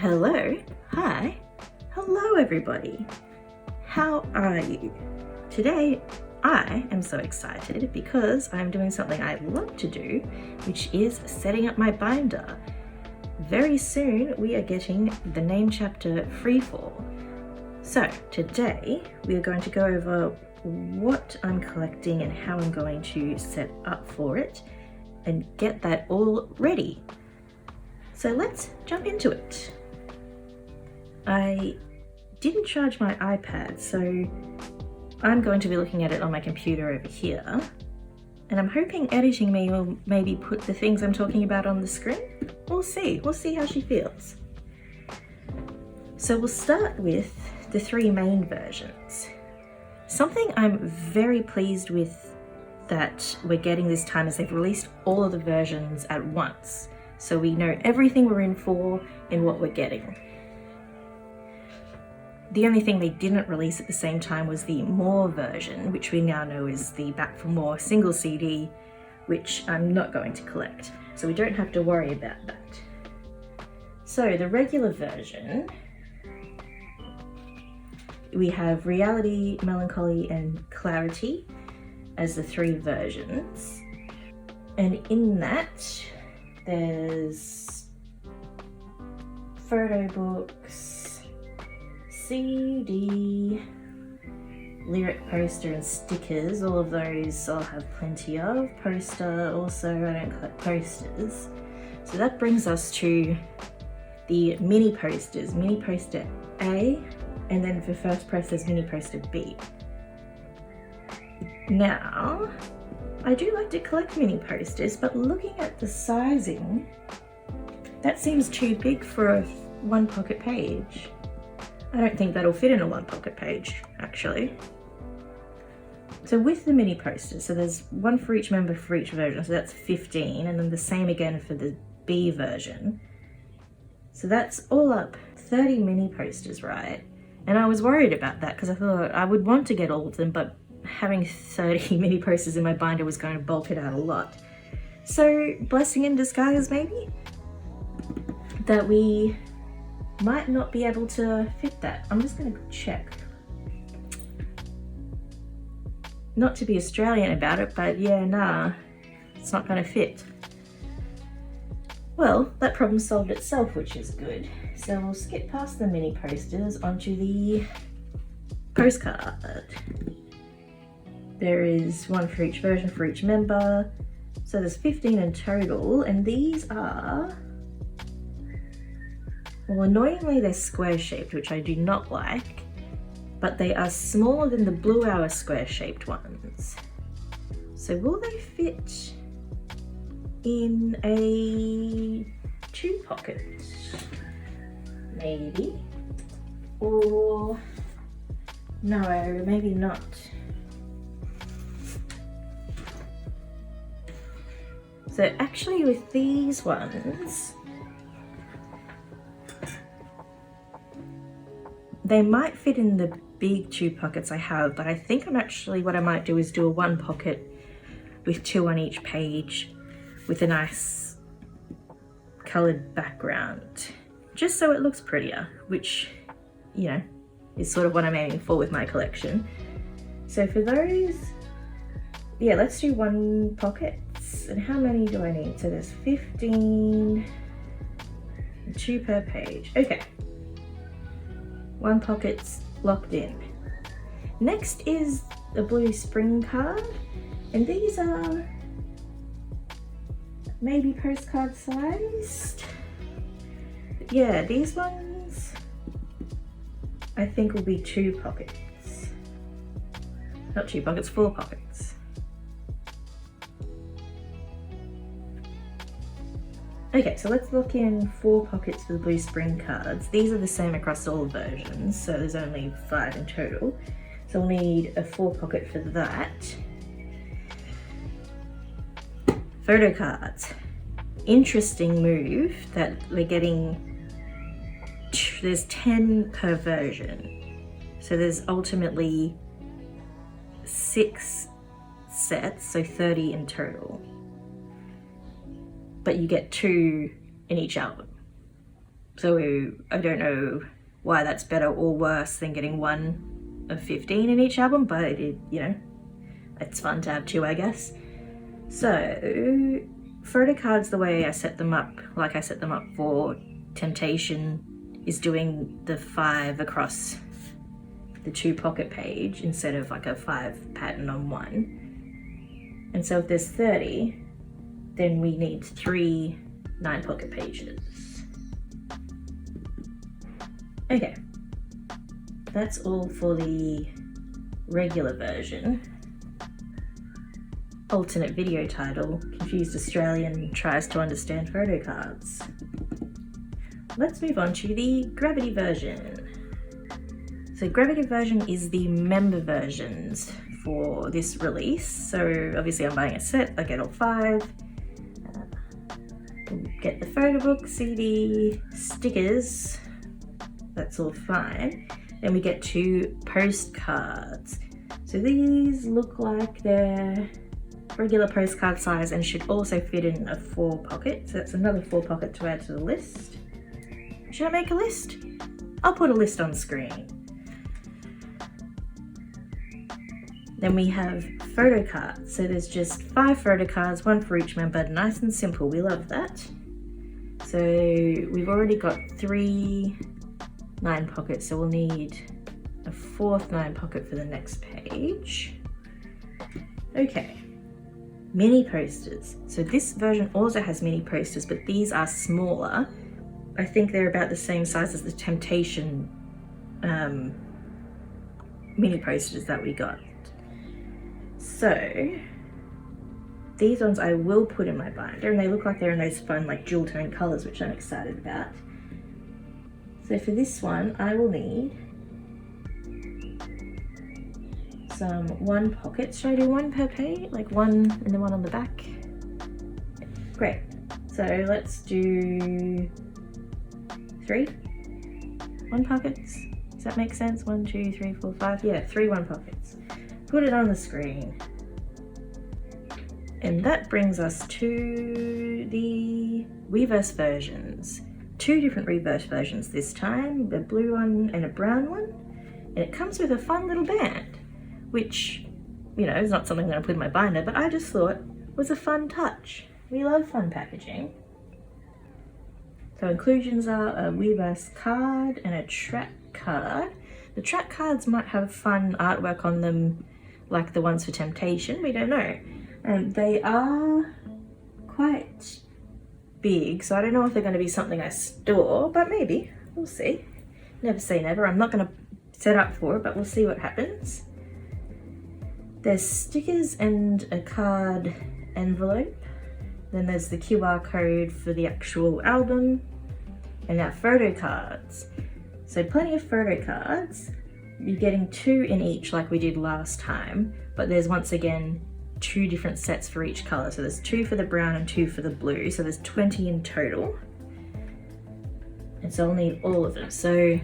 Hello, hi, hello everybody. How are you? Today I am so excited because I'm doing something I love to do, which is setting up my binder. Very soon we are getting the name chapter Freefall. So today we are going to go over what I'm collecting and how I'm going to set up for it and get that all ready. So let's jump into it. I didn't charge my iPad, so I'm going to be looking at it on my computer over here. And I'm hoping editing me will maybe put the things I'm talking about on the screen. We'll see how she feels. So we'll start with the three main versions. Something I'm very pleased with that we're getting this time is they've released all of the versions at once. So we know everything we're in for and what we're getting. The only thing they didn't release at the same time was the More version, which we now know is the Back for More single CD, which I'm not going to collect. So we don't have to worry about that. So the regular version, we have Reality, Melancholy, and Clarity as the three versions. And in that, there's photo books, CD, lyric poster and stickers. All of those I'll have plenty of. Poster also, I don't collect posters. So that brings us to the mini posters. Mini poster A, and then for first press there's mini poster B. Now, I do like to collect mini posters, but looking at the sizing, that seems too big for a one pocket page. I don't think that'll fit in a one pocket page, actually. So with the mini posters, so there's one for each member for each version, so that's 15, and then the same again for the B version. So that's all up 30 mini posters, right? And I was worried about that because I thought I would want to get all of them, but having 30 mini posters in my binder was going to bulk it out a lot. So blessing in disguise maybe? That we might not be able to fit that. I'm just going to check. Not to be Australian about it, but yeah, nah, it's not going to fit. Well, that problem solved itself, which is good. So we'll skip past the mini posters onto the postcard. There is one for each version for each member. So there's 15 in total, and these are, well, annoyingly they're square shaped, which I do not like, but they are smaller than the Blue Hour square shaped ones. So will they fit in a 2 pocket? Maybe. Or no, maybe not. So actually with these ones, they might fit in the big 2 pockets I have, but I think what I might do is do a 1 pocket with 2 on each page with a nice colored background, just so it looks prettier, which, you know, is sort of what I'm aiming for with my collection. So for those, yeah, let's do 1 pocket. And how many do I need? So there's 15, 2 per page. Okay. 1 pocket's locked in. Next is the blue spring card, and these are maybe postcard sized. Yeah, these ones I think will be 2 pockets. Not 2 pockets, 4 pockets. Okay, so let's look in 4 pockets for the blue spring cards. These are the same across all versions, so there's only 5 in total. So we'll need a 4 pocket for that. Photo cards. Interesting move that we're getting, there's 10 per version. So there's ultimately 6 sets, so 30 in total. But you get 2 in each album. So I don't know why that's better or worse than getting 1 of 15 in each album, but it, you know, it's fun to have 2, I guess. So photo cards, the way I set them up, like I set them up for Temptation, is doing the 5 across the 2 pocket page instead of like a 5 pattern on 1. And so if there's 30, then we need 3 9 pocket pages. Okay, that's all for the regular version. Alternate video title, Confused Australian Tries to Understand Photo Cards. Let's move on to the Gravity version. So Gravity version is the member versions for this release. So obviously I'm buying a set, I get all 5. Get the photo book, CD, stickers, that's all fine. Then we get 2 postcards. So these look like they're regular postcard size and should also fit in a 4 pocket. So that's another 4 pocket to add to the list. Should I make a list? I'll put a list on screen. Then we have photo cards. So there's just 5 photo cards, 1 for each member, nice and simple, we love that. So we've already got 3 9 pockets, so we'll need a 4th 9 pocket for the next page. Okay, mini posters. So this version also has mini posters, but these are smaller. I think they're about the same size as the Temptation mini posters that we got. So these ones I will put in my binder, and they look like they're in those fun like dual tone colors, which I'm excited about. So for this one, I will need some 1 pockets. Should I do 1 per page? Like 1 and then 1 on the back? Great. So let's do 3 1 pockets. Does that make sense? 1, 2, 3, 4, 5. Yeah, 3 1 pockets. Put it on the screen. And that brings us to the reverse versions. 2 different reverse versions this time, a blue one and a brown one. And it comes with a fun little band, which, you know, is not something that I put in my binder, but I just thought was a fun touch. We love fun packaging. So inclusions are a reverse card and a track card. The track cards might have fun artwork on them like the ones for Temptation, we don't know. They are quite big, so I don't know if they're going to be something I store, but maybe, we'll see. Never say never. I'm not going to set up for it, but we'll see what happens. There's stickers and a card envelope. Then there's the QR code for the actual album, and our photo cards. So plenty of photo cards. You're getting 2 in each like we did last time, but there's once again 2 different sets for each color. So there's 2 for the brown and 2 for the blue. So there's 20 in total. And so I'll need all of them. So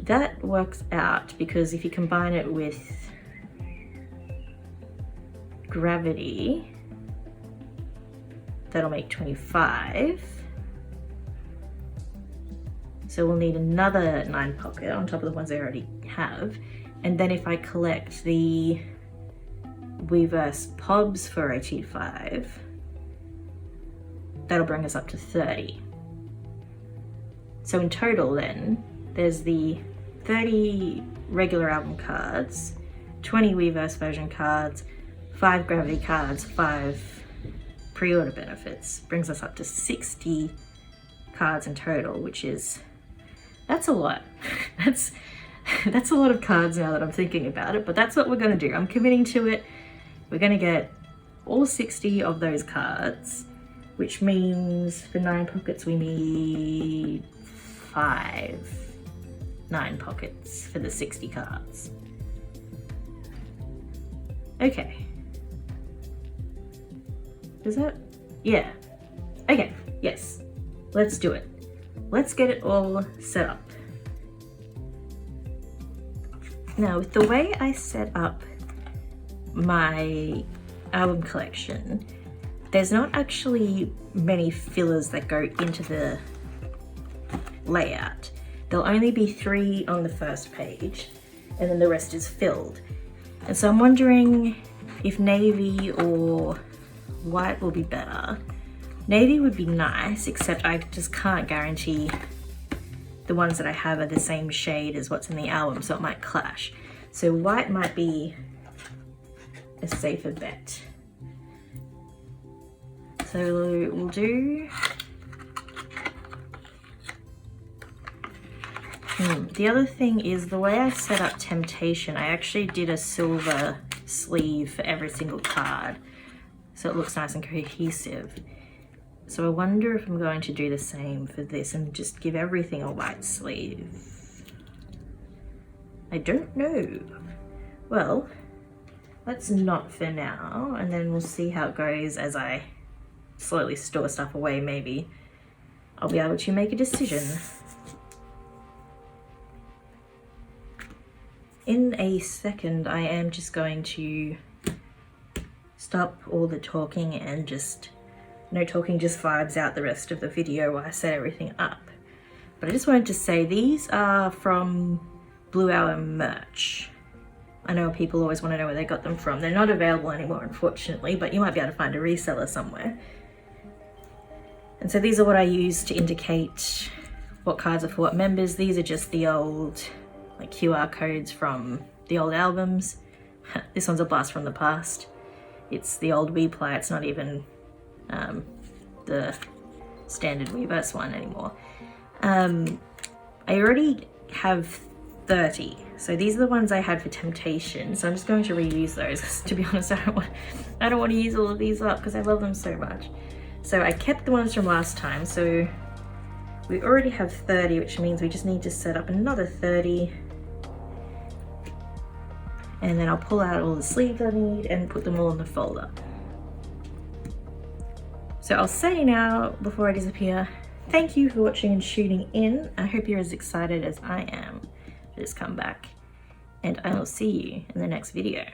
that works out because if you combine it with Gravity, that'll make 25. So we'll need another 9 pocket on top of the ones I already have. And then if I collect the reverse POBs for OT5, that'll bring us up to 30. So in total then, there's the 30 regular album cards, 20 reverse version cards, 5 Gravity cards, 5 pre-order benefits. Brings us up to 60 cards in total, which is, that's a lot. That's a lot of cards now that I'm thinking about it, but that's what we're gonna do. I'm committing to it. We're gonna get all 60 of those cards, which means for 9 pockets we need 5 9 pockets for the 60 cards. Okay. Is that? Yeah. Okay, yes. Let's do it. Let's get it all set up. Now, with the way I set up my album collection, there's not actually many fillers that go into the layout. There'll only be 3 on the first page, and then the rest is filled. And so I'm wondering if navy or white will be better. Navy would be nice, except I just can't guarantee the ones that I have are the same shade as what's in the album, so it might clash. So white might be a safer bet. So we'll do... The other thing is the way I set up Temptation, I actually did a silver sleeve for every single card, so it looks nice and cohesive. So I wonder if I'm going to do the same for this and just give everything a white sleeve. I don't know. Well, let's not for now, and then we'll see how it goes as I slowly store stuff away. Maybe I'll be able to make a decision. In a second, I am just going to stop all the talking and just, no talking, just vibes out the rest of the video while I set everything up. But I just wanted to say these are from Blue Hour merch. I know people always want to know where they got them from. They're not available anymore, unfortunately, but you might be able to find a reseller somewhere. And so these are what I use to indicate what cards are for what members. These are just the old like QR codes from the old albums. This one's a blast from the past. It's the old Weplay. It's not even the standard Weverse one anymore. I already have 30, so these are the ones I had for Temptation, so I'm just going to reuse those. To be honest, I don't want to use all of these up because I love them so much. So I kept the ones from last time, so we already have 30, which means we just need to set up another 30. And then I'll pull out all the sleeves I need and put them all in the folder. So I'll say now, before I disappear, thank you for watching and shooting in. I hope you're as excited as I am for this comeback. And I will see you in the next video.